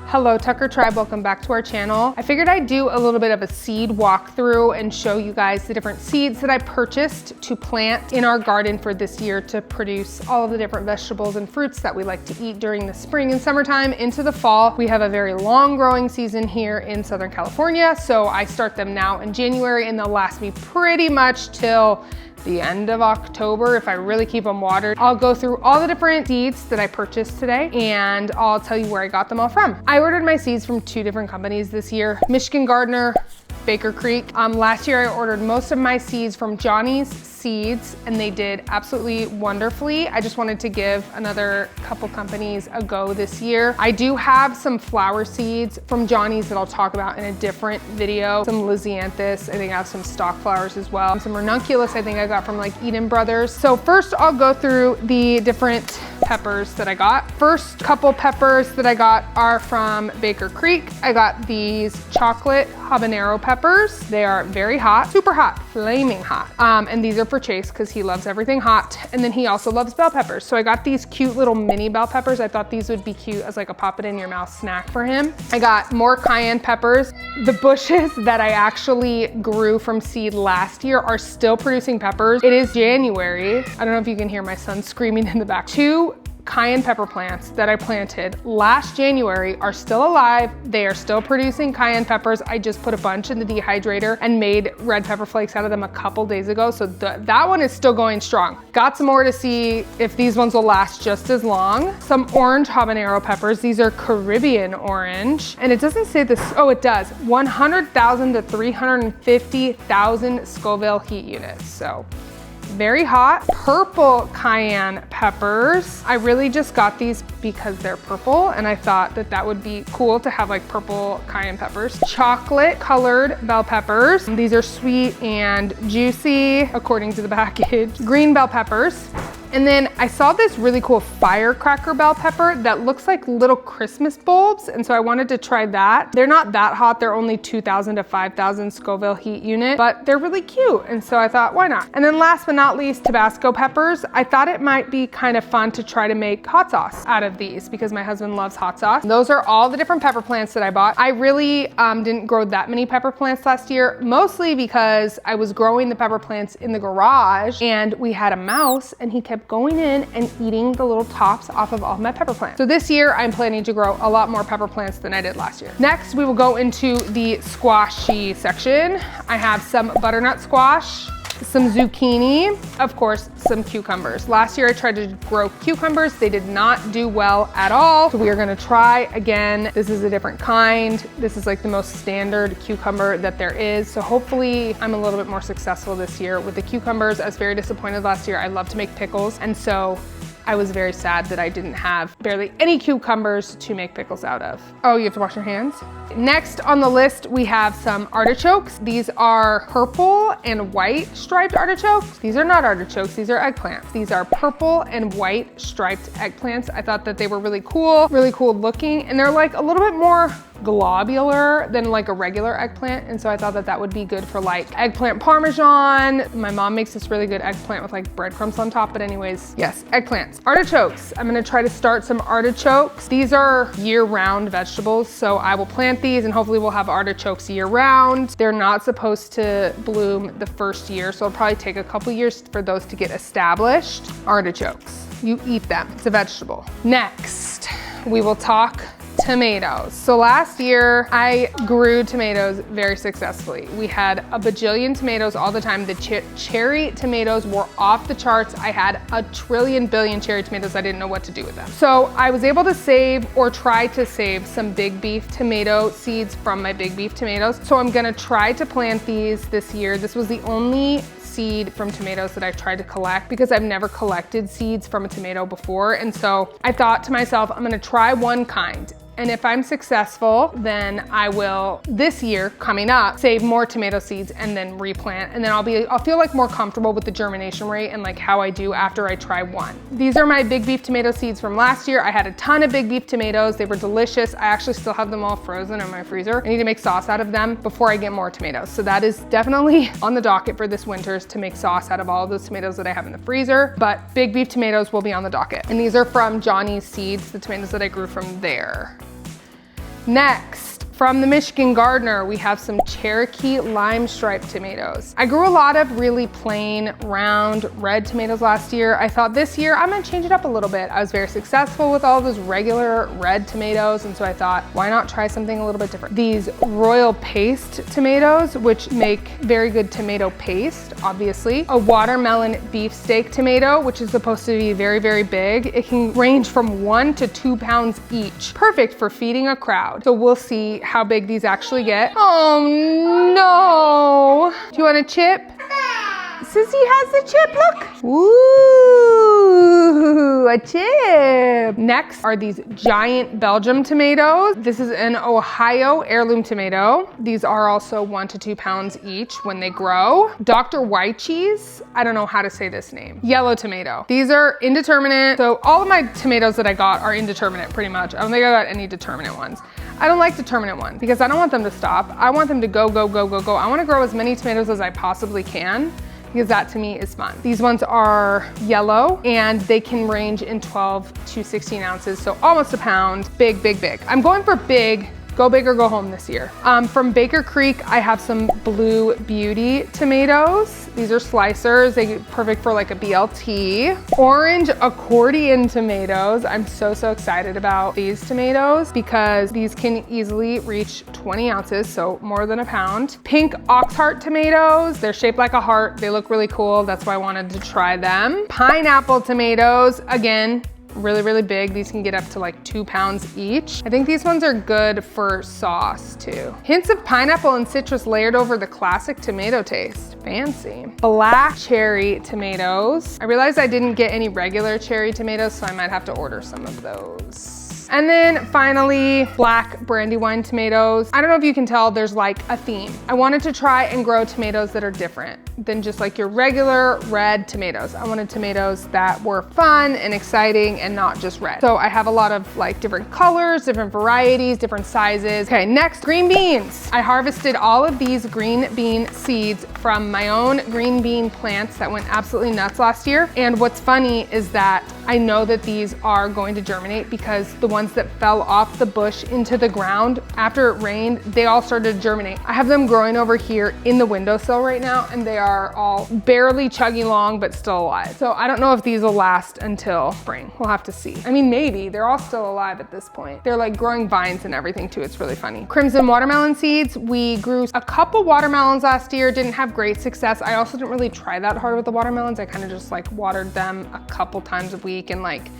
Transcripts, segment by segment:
Hello Tucker Tribe, welcome back to our channel. I figured I'd do a little bit of a seed walkthrough and show you guys the different seeds that I purchased to plant in our garden for this year to produce all of the different vegetables and fruits that we like to eat during the spring and summertime into the fall. We have a very long growing season here in Southern California, so I start them now in January and they'll last me pretty much till the end of October if I really keep them watered. I'll go through all the different seeds that I purchased today and I'll tell you where I got them all from. I ordered my seeds from 2 different companies this year, Michigan Gardener, Baker Creek. Last year I ordered most of my seeds from Johnny's Seeds and they did absolutely wonderfully. I just wanted to give another couple companies a go this year. I do have some flower seeds from Johnny's that I'll talk about in a different video. Some Lisianthus, I think I have some stock flowers as well. Some ranunculus I think I got from like Eden Brothers. So first I'll go through the different peppers that I got. First couple peppers that I got are from Baker Creek. I got these chocolate habanero peppers. They are very hot, super hot, flaming hot. And these are for Chase because he loves everything hot. And then he also loves bell peppers. So I got these cute little mini bell peppers. I thought these would be cute as like a pop it in your mouth snack for him. I got more cayenne peppers. The bushes that I actually grew from seed last year are still producing peppers. It is January. I don't know if you can hear my son screaming in the back. 2 cayenne pepper plants that I planted last January are still alive. They are still producing cayenne peppers. I just put a bunch in the dehydrator and made red pepper flakes out of them a couple days ago. So that one is still going strong. Got some more to see if these ones will last just as long. Some orange habanero peppers. These are Caribbean orange. And it doesn't say this, oh it does. 100,000 to 350,000 Scoville heat units. So very hot. Purple cayenne peppers. I really just got these because they're purple and I thought that that would be cool to have like purple cayenne peppers. Chocolate colored bell peppers. These are sweet and juicy according to the package. Green bell peppers. And then I saw this really cool firecracker bell pepper that looks like little Christmas bulbs. And so I wanted to try that. They're not that hot. They're only 2,000 to 5,000 Scoville heat unit, but they're really cute. And so I thought, why not? And then last but not least, Tabasco peppers. I thought it might be kind of fun to try to make hot sauce out of these because my husband loves hot sauce. Those are all the different pepper plants that I bought. I really didn't grow that many pepper plants last year, mostly because I was growing the pepper plants in the garage and we had a mouse and he kept going in and eating the little tops off of all my pepper plants. So this year I'm planning to grow a lot more pepper plants than I did last year. Next, we will go into the squashy section. I have some butternut squash, some zucchini, of course, some cucumbers. Last year I tried to grow cucumbers. They did not do well at all. So we are gonna try again. This is a different kind. This is like the most standard cucumber that there is. So hopefully I'm a little bit more successful this year with the cucumbers. I was very disappointed last year. I love to make pickles. And so I was very sad that I didn't have barely any cucumbers to make pickles out of. Oh, you have to wash your hands? Next on the list, we have some artichokes. These are purple and white striped artichokes. These are not artichokes, these are eggplants. These are purple and white striped eggplants. I thought that they were really cool looking, and they're like a little bit more globular than like a regular eggplant. And so I thought that that would be good for like eggplant parmesan. My mom makes this really good eggplant with like breadcrumbs on top. But anyways, yes, eggplants. Artichokes. I'm gonna try to start some artichokes. These are year-round vegetables. So I will plant these and hopefully we'll have artichokes year-round. They're not supposed to bloom the first year. So it'll probably take a couple years for those to get established. Artichokes, you eat them, it's a vegetable. Next, we will talk tomatoes. So last year I grew tomatoes very successfully. We had a bajillion tomatoes all the time. The cherry tomatoes were off the charts. I had a trillion billion cherry tomatoes. I didn't know what to do with them. So I was able to save or try to save some big beef tomato seeds from my big beef tomatoes. So I'm gonna try to plant these this year. This was the only seed from tomatoes that I've tried to collect because I've never collected seeds from a tomato before. And so I thought to myself, I'm gonna try one kind. And if I'm successful, then I will, this year coming up, save more tomato seeds and then replant. And then I'll feel like more comfortable with the germination rate and like how I do after I try one. These are my big beef tomato seeds from last year. I had a ton of big beef tomatoes. They were delicious. I actually still have them all frozen in my freezer. I need to make sauce out of them before I get more tomatoes. So that is definitely on the docket for this winter, is to make sauce out of all of those tomatoes that I have in the freezer. But big beef tomatoes will be on the docket. And these are from Johnny's Seeds, the tomatoes that I grew from there. Next, from the Michigan Gardener, we have some Cherokee lime striped tomatoes. I grew a lot of really plain, round, red tomatoes last year. I thought this year I'm gonna change it up a little bit. I was very successful with all those regular red tomatoes, and so I thought, why not try something a little bit different? These Royal Paste tomatoes, which make very good tomato paste, obviously. A watermelon beefsteak tomato, which is supposed to be very, very big. It can range from 1 to 2 pounds each. Perfect for feeding a crowd. So we'll see how big these actually get. Oh no! Do you want a chip? Sissy has a chip, look! Ooh, a chip! Next are these giant Belgium tomatoes. This is an Ohio heirloom tomato. These are also 1 to 2 pounds each when they grow. Dr. Wycheese, I don't know how to say this name. Yellow tomato. These are indeterminate. So all of my tomatoes that I got are indeterminate pretty much. I don't think I got any determinate ones. I don't like determinate ones because I don't want them to stop. I want them to go, go, go, go, go. I want to grow as many tomatoes as I possibly can, because that to me is fun. These ones are yellow and they can range in 12 to 16 ounces, so almost a pound. Big, big, big. I'm going for big. Go big or go home this year. From Baker Creek, I have some Blue Beauty tomatoes. These are slicers. They're perfect for like a BLT. Orange accordion tomatoes. I'm so excited about these tomatoes because these can easily reach 20 ounces, so more than a pound. Pink Oxheart tomatoes. They're shaped like a heart. They look really cool. That's why I wanted to try them. Pineapple tomatoes, again, really, really big. These can get up to like 2 pounds each. I think these ones are good for sauce too. Hints of pineapple and citrus layered over the classic tomato taste. Fancy. Black cherry tomatoes. I realized I didn't get any regular cherry tomatoes, so I might have to order some of those. And then finally, black Brandywine tomatoes. I don't know if you can tell, there's like a theme. I wanted to try and grow tomatoes that are different than just like your regular red tomatoes. I wanted tomatoes that were fun and exciting and not just red. So I have a lot of like different colors, different varieties, different sizes. Okay, next, green beans. I harvested all of these green bean seeds from my own green bean plants that went absolutely nuts last year. And what's funny is that I know that these are going to germinate because the ones that fell off the bush into the ground after it rained, they all started to germinate. I have them growing over here in the windowsill right now, and they are all barely chugging along, but still alive. So I don't know if these will last until spring. We'll have to see. I mean, maybe. They're all still alive at this point. They're like growing vines and everything too. It's really funny. Crimson watermelon seeds. We grew a couple watermelons last year, didn't have great success. I also didn't really try that hard with the watermelons. I kind of just like watered them a couple times a week, and like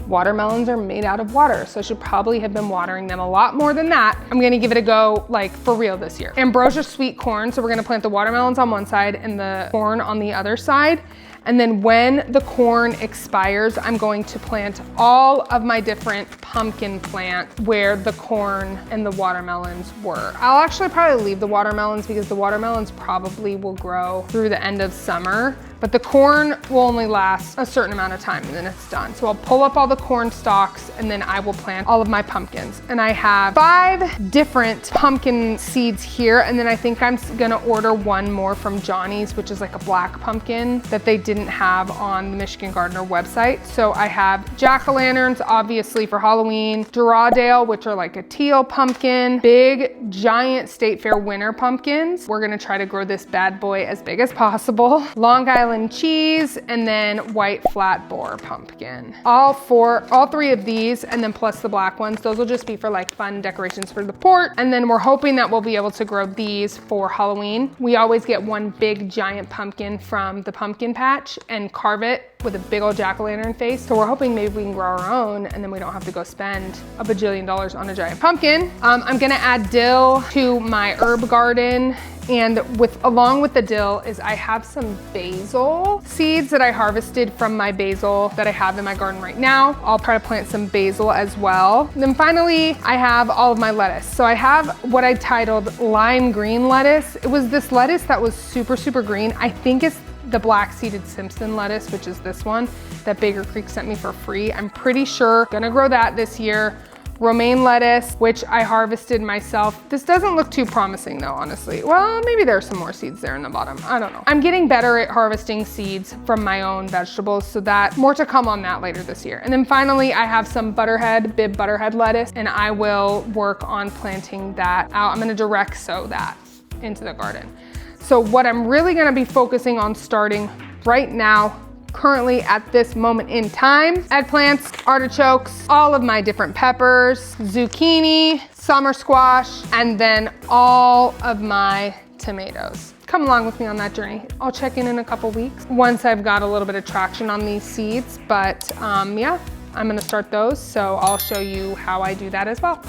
watermelons are made out of water, so I should probably have been watering them a lot more than that. I'm gonna give it a go like for real this year. Ambrosia sweet corn, so we're gonna plant the watermelons on one side and the corn on the other side. And then when the corn expires, I'm going to plant all of my different pumpkin plants where the corn and the watermelons were. I'll actually probably leave the watermelons because the watermelons probably will grow through the end of summer, but the corn will only last a certain amount of time and then it's done. So I'll pull up all the corn stalks and then I will plant all of my pumpkins. And I have 5 different pumpkin seeds here, and then I think I'm gonna order one more from Johnny's, which is like a black pumpkin that they didn't have on the Michigan Gardener website. So I have jack-o'-lanterns, obviously for Halloween, Durahdale, which are like a teal pumpkin, big giant State Fair winter pumpkins. We're gonna try to grow this bad boy as big as possible. Long Island cheese, and then white flat boar pumpkin. All 3 of these, and then plus the black ones, those will just be for like fun decorations for the port. And then we're hoping that we'll be able to grow these for Halloween. We always get one big giant pumpkin from the pumpkin patch and carve it with a big old jack-o'-lantern face. So we're hoping maybe we can grow our own and then we don't have to go spend a bajillion dollars on a giant pumpkin. I'm gonna add dill to my herb garden. And along with the dill is I have some basil seeds that I harvested from my basil that I have in my garden right now. I'll try to plant some basil as well. And then finally, I have all of my lettuce. So I have what I titled lime green lettuce. It was this lettuce that was super, super green. I think it's the black seeded Simpson lettuce, which is this one that Baker Creek sent me for free. I'm pretty sure gonna grow that this year. Romaine lettuce, which I harvested myself. This doesn't look too promising though, honestly. Well, maybe there's some more seeds there in the bottom. I don't know. I'm getting better at harvesting seeds from my own vegetables, so that more to come on that later this year. And then finally, I have some Bib Butterhead lettuce, and I will work on planting that out. I'm gonna direct sow that into the garden. So what I'm really gonna be focusing on starting right now, currently at this moment in time, eggplants, artichokes, all of my different peppers, zucchini, summer squash, and then all of my tomatoes. Come along with me on that journey. I'll check in a couple weeks once I've got a little bit of traction on these seeds, but yeah, I'm gonna start those, so I'll show you how I do that as well.